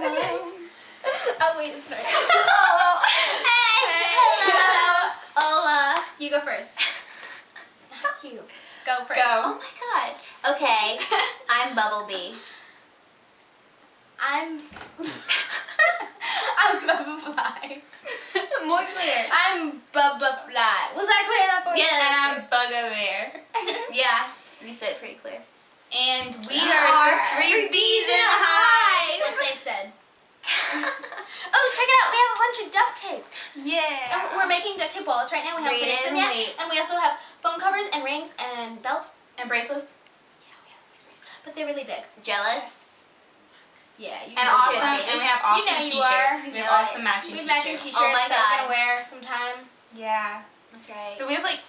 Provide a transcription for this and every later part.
hello. Oh wait, it's not. Oh, hey, hello. Hola. You go first. You go first. Oh my god. Okay, I'm Bubblebee. I'm Bubblefly. More clear. I'm Bubblefly. Was that clear enough for you? Yeah. And I'm Bug-A-Bear. Yeah, you said it pretty clear. And we Are are the three bees in a hive. What they said. Oh, check it out. We have a bunch of duct tape. Yeah. And we're making duct tape wallets right now. We haven't Read finished it them and yet. wait. And we also have phone covers and rings and belts. And bracelets. Yeah, we have bracelets. But they're really big. Jealous? Yeah, you And know should awesome. be. And we have You awesome know you are. t-shirts. You We have know awesome matching We have t-shirts. matching t-shirts Oh my that we're God. going to wear sometime. Yeah. That's right. So we have like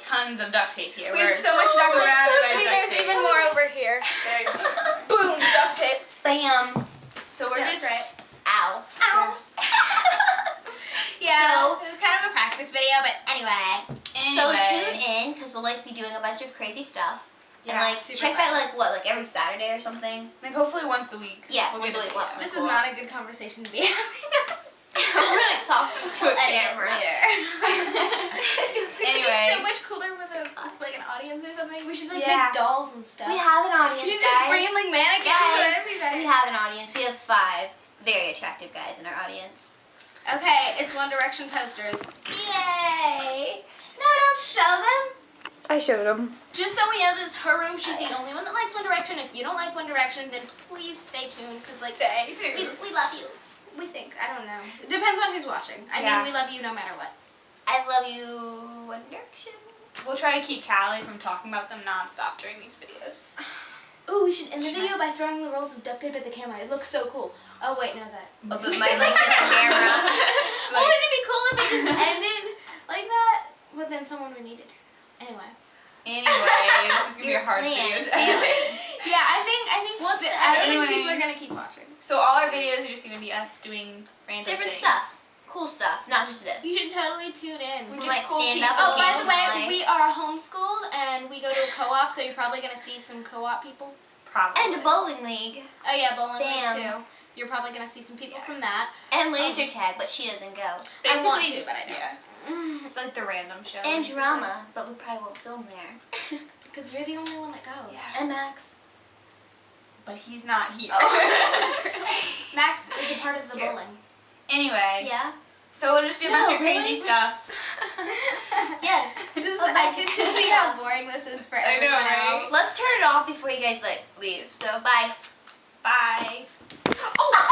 tons of duct tape here. We have We're so much duct tape. surrounded by I mean, duct there's tape. even more over here. There you go. Boom, duct tape. Bam. So we're That's just right. Ow. Ow. Yeah, So- it was kind of a practice video, but anyway. So Anyway. tune in, because we'll like be doing a bunch of crazy stuff. Yeah, And like super check fun. that like every Saturday or something. Like hopefully once a week. Yeah, we'll once get a week, video. once a This Cool. is not a good conversation to be having. We're like talking to a Edit it camera. later. This would be Anyway. so much cooler with like an audience or something. We should like Yeah. make dolls and stuff. We have an audience, We should just guys. bring in like mannequins so Guys, everybody. we have an audience. We have 5 very attractive guys in our audience. Okay, it's One Direction posters. Yay! No, don't show them. I showed them. Just so we know, this is her room. She's the only one that likes One Direction. If you don't like One Direction, then please stay tuned. Because like, Stay we love you. We think. I don't know. It depends on who's watching. I Yeah. mean, we love you no matter what. I love you, One Direction. We'll try to keep Callie from talking about them nonstop during these videos. Ooh, we should end the Should video by throwing the rolls of duct tape at the camera. It looks so cool. Oh wait, no that. Oh, but my like hit the camera. Oh, wouldn't it be cool if it just ended like that? But then someone would need it. Anyway. Anyway, this is gonna be a hard Your video plan to is edit. failing. Yeah, I think I don't Anyway. think people are gonna keep watching. So all our videos are just gonna be us doing random Different things. stuff. Cool stuff. Not just this. You should totally tune in. We're We just like cool stand people. up Oh, by the way, occasionally. we are homeschooled and we go to a co-op, so you're probably gonna see some co-op people. Probably. And a bowling league. Oh yeah, bowling league Bam. too. You're probably gonna see some people from that. And laser tag, but she doesn't go. It's I want basically to, just, but I don't. yeah. It's like the random show. And drama, but we probably won't film there. Because you're the only one that goes. Yeah. And Max. But he's not here. Max is a part of the True. bowling. Anyway, Yeah? so it'll just be a bunch of crazy really? stuff. Yes. This is, Oh, I can just see how boring this is for I know, everyone right? else. Let's turn it off before you guys like leave. So bye. Bye. Oh,